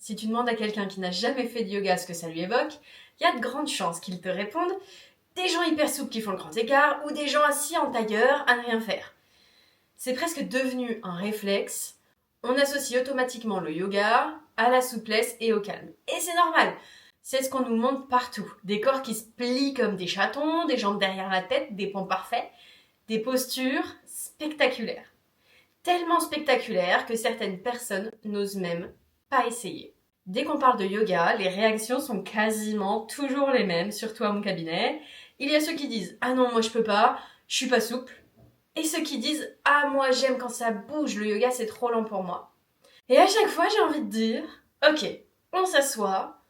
Si tu demandes à quelqu'un qui n'a jamais fait de yoga ce que ça lui évoque, il y a de grandes chances qu'il te réponde des gens hyper souples qui font le grand écart ou des gens assis en tailleur à ne rien faire. C'est presque devenu un réflexe. On associe automatiquement le yoga à la souplesse et au calme. Et c'est normal. C'est ce qu'on nous montre partout. Des corps qui se plient comme des chatons, des jambes derrière la tête, des ponts parfaits, des postures spectaculaires. Tellement spectaculaires que certaines personnes n'osent même pas essayer. Dès qu'on parle de yoga, les réactions sont quasiment toujours les mêmes, surtout à mon cabinet. Il y a ceux qui disent « Ah non, moi je peux pas, je suis pas souple ». Et ceux qui disent « Ah, moi j'aime quand ça bouge, le yoga c'est trop lent pour moi ». Et à chaque fois j'ai envie de dire « Ok, on s'assoit,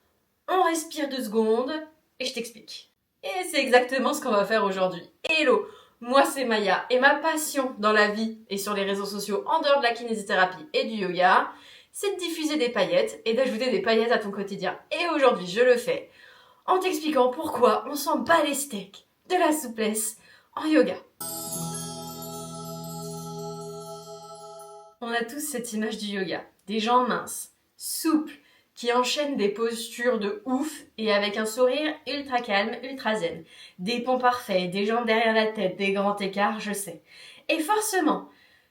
on respire 2 secondes et je t'explique ». Et c'est exactement ce qu'on va faire aujourd'hui. Hello, moi c'est Maya et ma passion dans la vie et sur les réseaux sociaux en dehors de la kinésithérapie et du yoga, c'est de diffuser des paillettes et d'ajouter des paillettes à ton quotidien. Et aujourd'hui je le fais en t'expliquant pourquoi on s'en bat les steaks de la souplesse en yoga. On a tous cette image du yoga, des gens minces, souples, qui enchaînent des postures de ouf et avec un sourire ultra calme, ultra zen. Des ponts parfaits, des jambes derrière la tête, des grands écarts, je sais. Et forcément,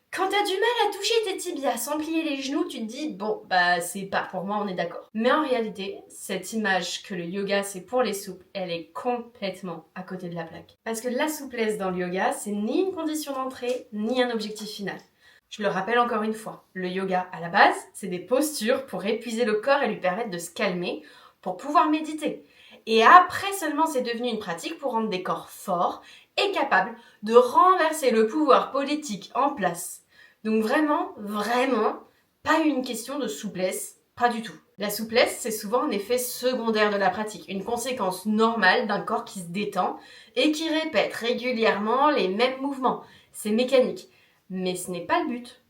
quand t'as du mal à toucher tes tibias sans plier les genoux, tu te dis « Bon, bah c'est pas pour moi, on est d'accord ». Mais en réalité, cette image que le yoga c'est pour les souples, elle est complètement à côté de la plaque. Parce que la souplesse dans le yoga, c'est ni une condition d'entrée, ni un objectif final. Je le rappelle encore une fois, le yoga à la base, c'est des postures pour épuiser le corps et lui permettre de se calmer, pour pouvoir méditer. Et après seulement, c'est devenu une pratique pour rendre des corps forts et capables de renverser le pouvoir politique en place. Donc vraiment, pas une question de souplesse, pas du tout. La souplesse, c'est souvent un effet secondaire de la pratique, une conséquence normale d'un corps qui se détend et qui répète régulièrement les mêmes mouvements. C'est mécanique. Mais ce n'est pas le but.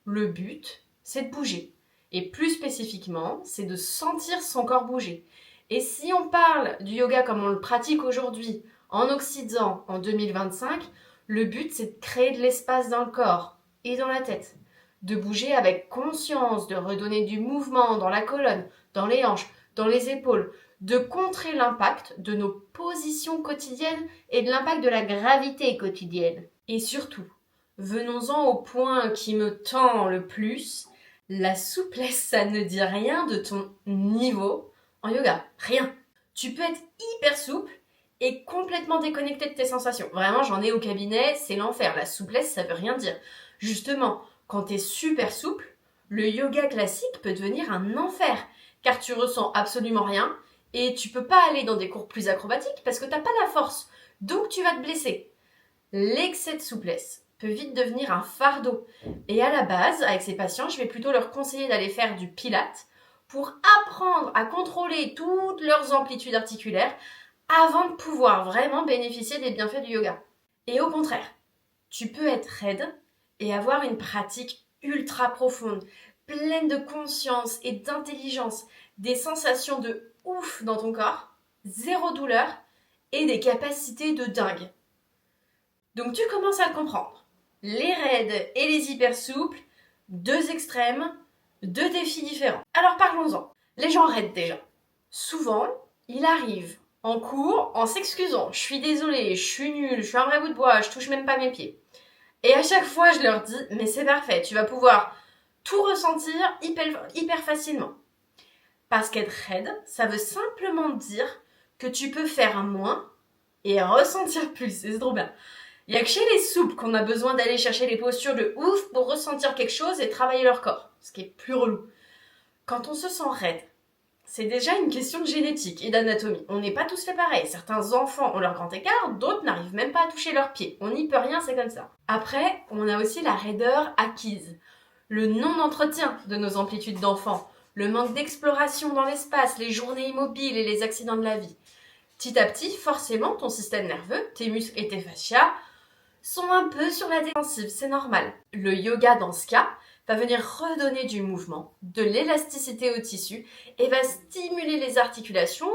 Le but, c'est de bouger. Et plus spécifiquement, c'est de sentir son corps bouger. Et si on parle du yoga comme on le pratique aujourd'hui, en Occident, en 2025, le but, c'est de créer de l'espace dans le corps et dans la tête. De bouger avec conscience, de redonner du mouvement dans la colonne, dans les hanches, dans les épaules, de contrer l'impact de nos positions quotidiennes et de l'impact de la gravité quotidienne. Et surtout, venons-en au point qui me tend le plus. La souplesse, ça ne dit rien de ton niveau en yoga. Rien. Tu peux être hyper souple et complètement déconnecté de tes sensations. Vraiment, j'en ai au cabinet, c'est l'enfer. La souplesse, ça veut rien dire. Justement, quand t'es super souple, le yoga classique peut devenir un enfer. Car tu ressens absolument rien et tu peux pas aller dans des cours plus acrobatiques parce que t'as pas la force. Donc tu vas te blesser. L'excès de souplesse peut vite devenir un fardeau. Et à la base, avec ces patients, je vais plutôt leur conseiller d'aller faire du pilate pour apprendre à contrôler toutes leurs amplitudes articulaires avant de pouvoir vraiment bénéficier des bienfaits du yoga. Et au contraire, tu peux être raide et avoir une pratique ultra profonde, pleine de conscience et d'intelligence, des sensations de ouf dans ton corps, zéro douleur et des capacités de dingue. Donc tu commences à le comprendre. Les raides et les hyper souples, 2 extrêmes, 2 défis différents. Alors parlons-en. Les gens raides déjà. Souvent, il arrive en cours en s'excusant. Je suis désolée, je suis nulle, je suis un vrai bout de bois, je touche même pas mes pieds. Et à chaque fois, je leur dis, mais c'est parfait, tu vas pouvoir tout ressentir hyper facilement. Parce qu'être raide, ça veut simplement dire que tu peux faire moins et ressentir plus. C'est trop bien. Il n'y a que chez les souples qu'on a besoin d'aller chercher les postures de ouf pour ressentir quelque chose et travailler leur corps, ce qui est plus relou. Quand on se sent raide, c'est déjà une question de génétique et d'anatomie. On n'est pas tous fait pareil. Certains enfants ont leur grand écart, d'autres n'arrivent même pas à toucher leurs pieds. On n'y peut rien, c'est comme ça. Après, on a aussi la raideur acquise. Le non-entretien de nos amplitudes d'enfants, le manque d'exploration dans l'espace, les journées immobiles et les accidents de la vie. Petit à petit, forcément, ton système nerveux, tes muscles et tes fascias sont un peu sur la défensive, c'est normal. Le yoga, dans ce cas, va venir redonner du mouvement, de l'élasticité au tissu et va stimuler les articulations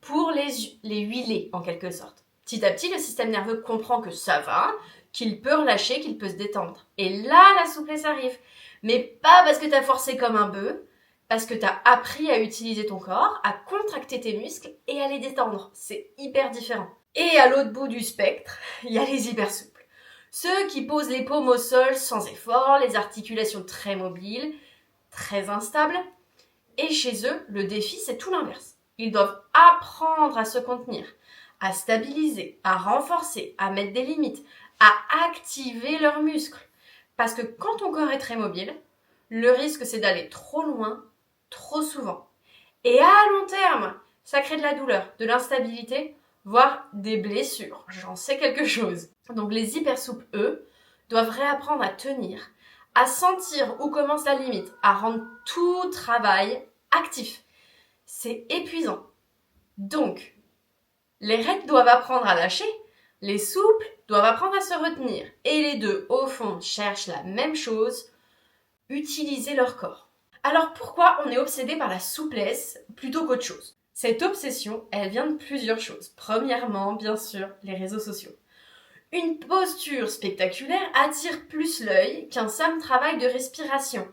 pour les huiler en quelque sorte. Petit à petit, le système nerveux comprend que ça va, qu'il peut relâcher, qu'il peut se détendre. Et là, la souplesse arrive. Mais pas parce que t'as forcé comme un bœuf, Parce que tu as appris à utiliser ton corps, à contracter tes muscles et à les détendre. C'est hyper différent. Et à l'autre bout du spectre, il y a les hyper souples. Ceux qui posent les paumes au sol sans effort, les articulations très mobiles, très instables. Et chez eux, le défi, c'est tout l'inverse. Ils doivent apprendre à se contenir, à stabiliser, à renforcer, à mettre des limites, à activer leurs muscles. Parce que quand ton corps est très mobile, le risque, c'est d'aller trop loin, trop souvent. Et à long terme, ça crée de la douleur, de l'instabilité, voire des blessures. J'en sais quelque chose. Donc les hyper souples, eux, doivent réapprendre à tenir, à sentir où commence la limite, à rendre tout travail actif. C'est épuisant. Donc, les raides doivent apprendre à lâcher, les souples doivent apprendre à se retenir. Et les deux, au fond, cherchent la même chose, utiliser leur corps. Alors pourquoi on est obsédé par la souplesse plutôt qu'autre chose ? Cette obsession, elle vient de plusieurs choses. Premièrement, bien sûr, les réseaux sociaux. Une posture spectaculaire attire plus l'œil qu'un simple travail de respiration.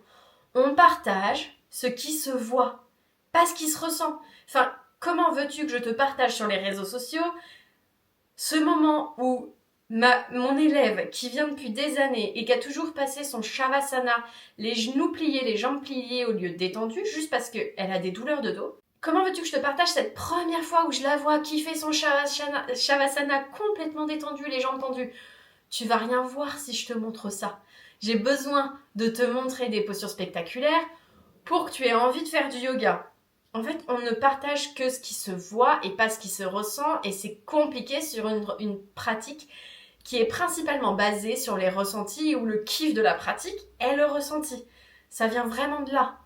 On partage ce qui se voit, pas ce qui se ressent. Enfin, comment veux-tu que je te partage sur les réseaux sociaux ce moment où mon élève qui vient depuis des années et qui a toujours passé son shavasana, les genoux pliés, les jambes pliées au lieu de détendues, juste parce qu'elle a des douleurs de dos. Comment veux-tu que je te partage cette première fois où je la vois qui fait son shavasana complètement détendu, les jambes tendues ? Tu vas rien voir si je te montre ça. J'ai besoin de te montrer des postures spectaculaires pour que tu aies envie de faire du yoga. En fait, on ne partage que ce qui se voit et pas ce qui se ressent, et c'est compliqué sur une pratique qui est principalement basée sur les ressentis, où le kiff de la pratique est le ressenti. Ça vient vraiment de là.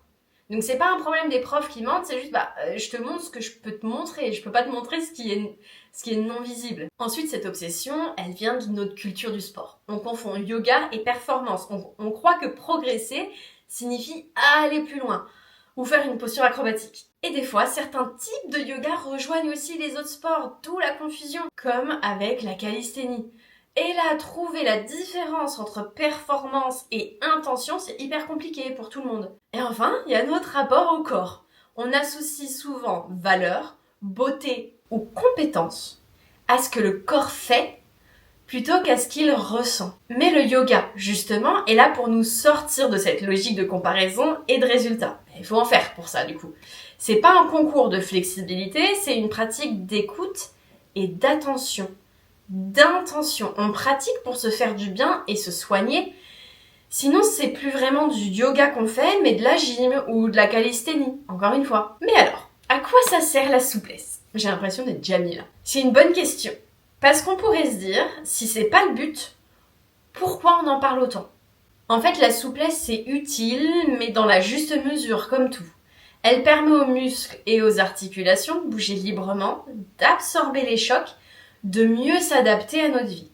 Donc c'est pas un problème des profs qui mentent, c'est juste je te montre ce que je peux te montrer, je peux pas te montrer ce qui est non visible. Ensuite, cette obsession, elle vient de notre culture du sport. On confond yoga et performance. On croit que progresser signifie aller plus loin ou faire une posture acrobatique. Et des fois, certains types de yoga rejoignent aussi les autres sports, d'où la confusion, comme avec la calisthénie. Et là, trouver la différence entre performance et intention, c'est hyper compliqué pour tout le monde. Et enfin, il y a notre rapport au corps. On associe souvent valeur, beauté ou compétence à ce que le corps fait plutôt qu'à ce qu'il ressent. Mais le yoga, justement, est là pour nous sortir de cette logique de comparaison et de résultat. Il faut en faire pour ça, du coup. C'est pas un concours de flexibilité, c'est une pratique d'écoute et d'attention. D'intention. On pratique pour se faire du bien et se soigner. Sinon, c'est plus vraiment du yoga qu'on fait, mais de la gym ou de la calisthénie, encore une fois. Mais alors, à quoi ça sert la souplesse ? J'ai l'impression d'être Jamie là. C'est une bonne question. Parce qu'on pourrait se dire, si c'est pas le but, pourquoi on en parle autant ? En fait, la souplesse, c'est utile, mais dans la juste mesure, comme tout. Elle permet aux muscles et aux articulations de bouger librement, d'absorber les chocs, de mieux s'adapter à notre vie.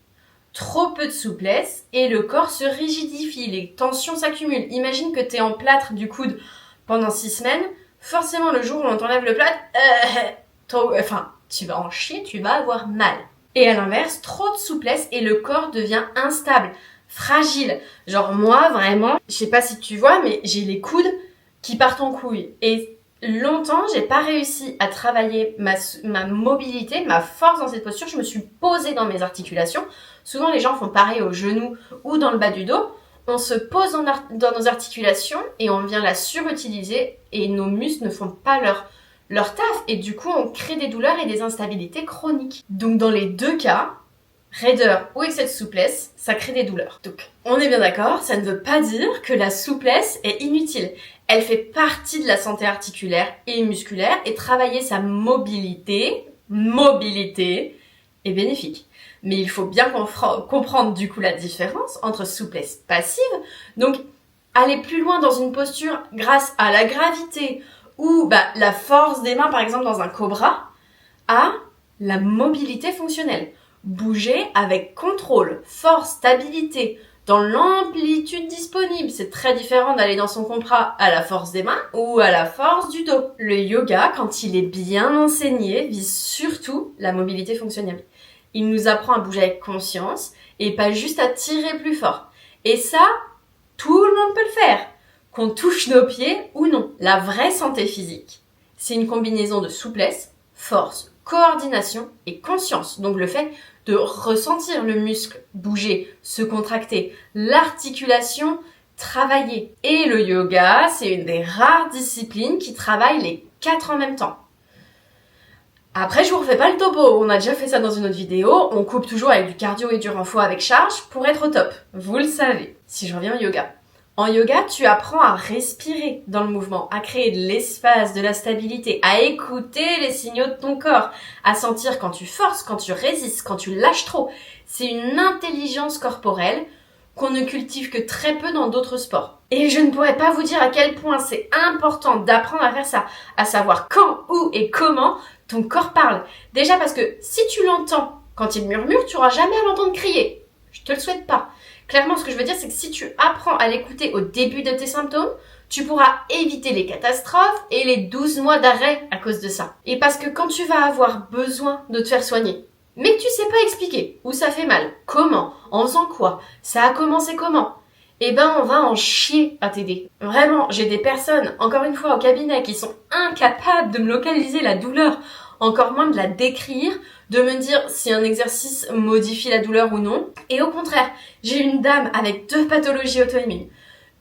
Trop peu de souplesse et le corps se rigidifie, les tensions s'accumulent. Imagine que t'es en plâtre du coude pendant 6 semaines, forcément le jour où on t'enlève le plâtre, tu vas en chier, tu vas avoir mal. Et à l'inverse, trop de souplesse et le corps devient instable, fragile. Genre moi, vraiment, je sais pas si tu vois, mais j'ai les coudes qui partent en couille. Et longtemps, j'ai pas réussi à travailler ma mobilité, ma force dans cette posture. Je me suis posée dans mes articulations. Souvent, les gens font pareil aux genoux ou dans le bas du dos. On se pose dans nos articulations et on vient la surutiliser et nos muscles ne font pas leur taf. Et du coup, on crée des douleurs et des instabilités chroniques. Donc, dans les deux cas, raideur ou excès de souplesse, ça crée des douleurs. Donc, on est bien d'accord, ça ne veut pas dire que la souplesse est inutile. Elle fait partie de la santé articulaire et musculaire et travailler sa mobilité est bénéfique. Mais il faut bien comprendre du coup la différence entre souplesse passive, donc aller plus loin dans une posture grâce à la gravité ou la force des mains par exemple dans un cobra, à la mobilité fonctionnelle. Bouger avec contrôle, force, stabilité, dans l'amplitude disponible. C'est très différent d'aller dans son cobra à la force des mains ou à la force du dos. Le yoga, quand il est bien enseigné, vise surtout la mobilité fonctionnelle. Il nous apprend à bouger avec conscience et pas juste à tirer plus fort. Et ça, tout le monde peut le faire. qu'on touche nos pieds ou non. La vraie santé physique, c'est une combinaison de souplesse, force, coordination et conscience. Donc le fait de ressentir le muscle bouger, se contracter, l'articulation travailler. Et le yoga, c'est une des rares disciplines qui travaille les 4 en même temps. Après, je vous refais pas le topo, on a déjà fait ça dans une autre vidéo, on coupe toujours avec du cardio et du renfort avec charge pour être au top. Vous le savez. Si je reviens au yoga. En yoga, tu apprends à respirer dans le mouvement, à créer de l'espace, de la stabilité, à écouter les signaux de ton corps, à sentir quand tu forces, quand tu résistes, quand tu lâches trop. C'est une intelligence corporelle qu'on ne cultive que très peu dans d'autres sports. Et je ne pourrais pas vous dire à quel point c'est important d'apprendre à faire ça, à savoir quand, où et comment ton corps parle. Déjà parce que si tu l'entends quand il murmure, tu n'auras jamais à l'entendre crier. Je te le souhaite pas. Clairement, ce que je veux dire, c'est que si tu apprends à l'écouter au début de tes symptômes, tu pourras éviter les catastrophes et les 12 mois d'arrêt à cause de ça. Et parce que quand tu vas avoir besoin de te faire soigner, mais que tu sais pas expliquer où ça fait mal, comment, en faisant quoi, ça a commencé comment, eh ben on va en chier à t'aider. Vraiment, j'ai des personnes, encore une fois au cabinet, qui sont incapables de me localiser la douleur, encore moins de la décrire, de me dire si un exercice modifie la douleur ou non. Et au contraire, j'ai une dame avec 2 pathologies auto-immunes,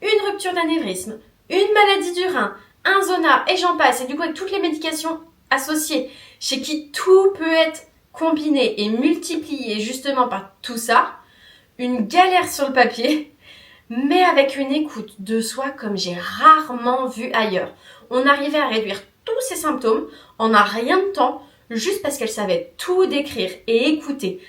une rupture d'anévrisme, une maladie du rein, un zona, et j'en passe, et du coup avec toutes les médications associées, chez qui tout peut être combiné et multiplié justement par tout ça, une galère sur le papier, mais avec une écoute de soi comme j'ai rarement vu ailleurs. On arrivait à réduire tous ces symptômes en un rien de temps, juste parce qu'elle savait tout décrire et écouter.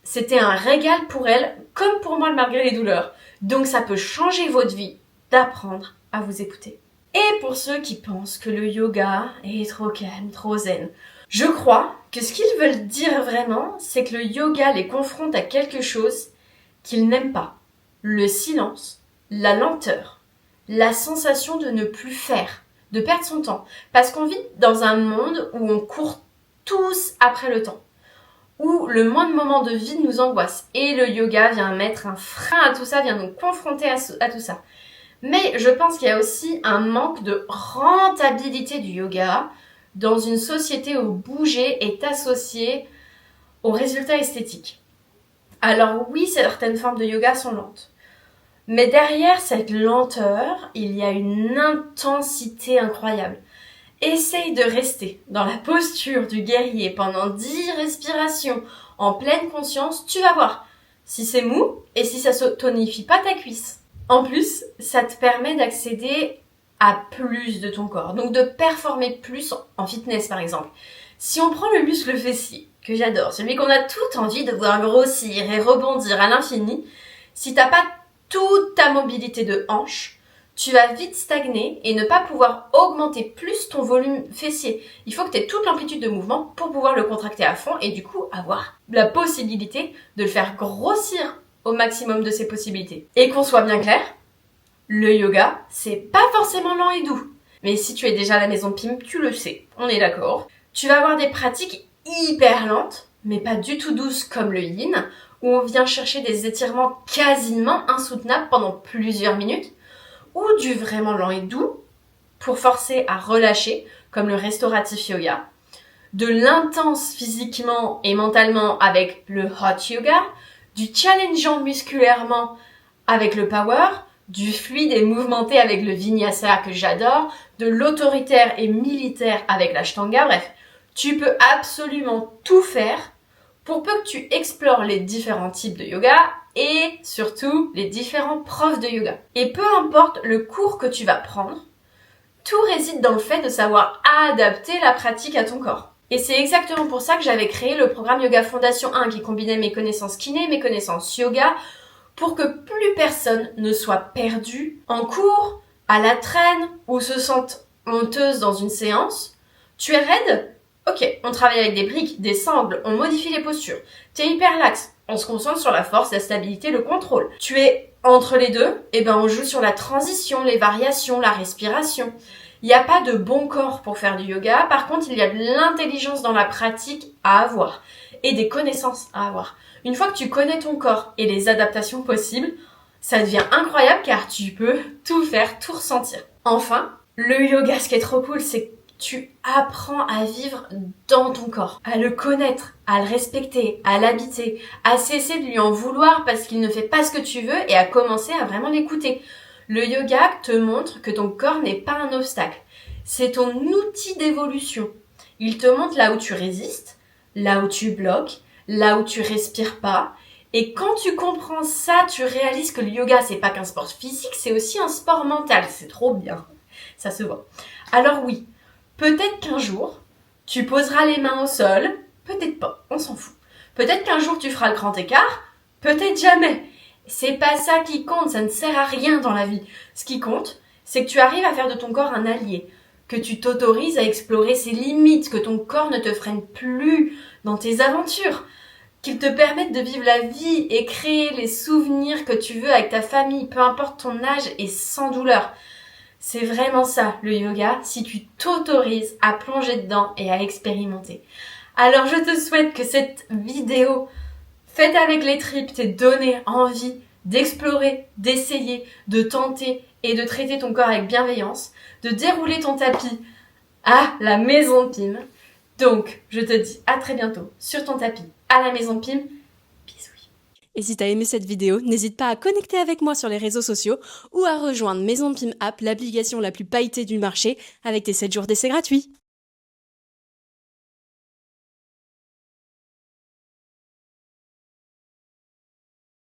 C'était un régal pour elle, comme pour moi malgré les douleurs. Donc ça peut changer votre vie d'apprendre à vous écouter. Et pour ceux qui pensent que le yoga est trop calme, trop zen, je crois que ce qu'ils veulent dire vraiment, c'est que le yoga les confronte à quelque chose qu'ils n'aiment pas. Le silence, la lenteur, la sensation de ne plus faire, de perdre son temps. Parce qu'on vit dans un monde où on court tous après le temps, où le moindre moment de vide nous angoisse. Et le yoga vient mettre un frein à tout ça, vient nous confronter à tout ça. Mais je pense qu'il y a aussi un manque de rentabilité du yoga dans une société où bouger est associé aux résultats esthétiques. Alors oui, certaines formes de yoga sont lentes. Mais derrière cette lenteur, il y a une intensité incroyable. Essaye de rester dans la posture du guerrier pendant 10 respirations en pleine conscience, tu vas voir si c'est mou et si ça ne tonifie pas ta cuisse. En plus, ça te permet d'accéder à plus de ton corps, donc de performer plus en fitness par exemple. Si on prend le muscle fessier, que j'adore, celui qu'on a toute envie de voir grossir et rebondir à l'infini, si t'as pas toute ta mobilité de hanche, tu vas vite stagner et ne pas pouvoir augmenter plus ton volume fessier. Il faut que tu aies toute l'amplitude de mouvement pour pouvoir le contracter à fond et du coup avoir la possibilité de le faire grossir au maximum de ses possibilités. Et qu'on soit bien clair, le yoga, c'est pas forcément lent et doux. Mais si tu es déjà à la maison Pim, tu le sais, on est d'accord. Tu vas avoir des pratiques hyper lentes, mais pas du tout douces comme le yin, où on vient chercher des étirements quasiment insoutenables pendant plusieurs minutes, ou du vraiment lent et doux, pour forcer à relâcher, comme le restauratif yoga, de l'intense physiquement et mentalement avec le hot yoga, du challengeant musculairement avec le power, du fluide et mouvementé avec le vinyasa que j'adore, de l'autoritaire et militaire avec l'ashtanga, bref. Tu peux absolument tout faire pour peu que tu explores les différents types de yoga et surtout les différents profs de yoga. Et peu importe le cours que tu vas prendre, tout réside dans le fait de savoir adapter la pratique à ton corps. Et c'est exactement pour ça que j'avais créé le programme Yoga Fondation 1 qui combinait mes connaissances kiné, mes connaissances yoga, pour que plus personne ne soit perdu en cours, à la traîne ou se sente honteuse dans une séance. Tu es raide ? Ok, on travaille avec des briques, des sangles, on modifie les postures. T'es hyper lax, on se concentre sur la force, la stabilité, le contrôle. Tu es entre les deux, et ben on joue sur la transition, les variations, la respiration. Il n'y a pas de bon corps pour faire du yoga, par contre il y a de l'intelligence dans la pratique à avoir et des connaissances à avoir. Une fois que tu connais ton corps et les adaptations possibles, Ça devient incroyable car tu peux tout faire, tout ressentir. Enfin, le yoga, ce qui est trop cool, c'est que tu apprends à vivre dans ton corps, à le connaître, à le respecter, à l'habiter, à cesser de lui en vouloir parce qu'il ne fait pas ce que tu veux et à commencer à vraiment l'écouter. Le yoga te montre que ton corps n'est pas un obstacle. C'est ton outil d'évolution. Il te montre là où tu résistes, là où tu bloques, là où tu respires pas. Et quand tu comprends ça, tu réalises que le yoga, c'est pas qu'un sport physique, c'est aussi un sport mental. C'est trop bien. Ça se voit. Alors oui, peut-être qu'un jour, tu poseras les mains au sol. Peut-être pas, on s'en fout. Peut-être qu'un jour, tu feras le grand écart. Peut-être jamais. C'est pas ça qui compte, ça ne sert à rien dans la vie. Ce qui compte, c'est que tu arrives à faire de ton corps un allié, que tu t'autorises à explorer ses limites, que ton corps ne te freine plus dans tes aventures, qu'il te permette de vivre la vie et créer les souvenirs que tu veux avec ta famille, peu importe ton âge et sans douleur. C'est vraiment ça, le yoga, si tu t'autorises à plonger dedans et à expérimenter. Alors je te souhaite que cette vidéo faite avec les tripes t'ait donné envie d'explorer, d'essayer, de tenter et de traiter ton corps avec bienveillance, de dérouler ton tapis à la maison Pim. Donc, je te dis à très bientôt sur ton tapis à la maison Pim. Bisous. Et si t'as aimé cette vidéo, n'hésite pas à connecter avec moi sur les réseaux sociaux ou à rejoindre Maison Pim App, l'application la plus pailletée du marché, avec tes 7 jours d'essai gratuits.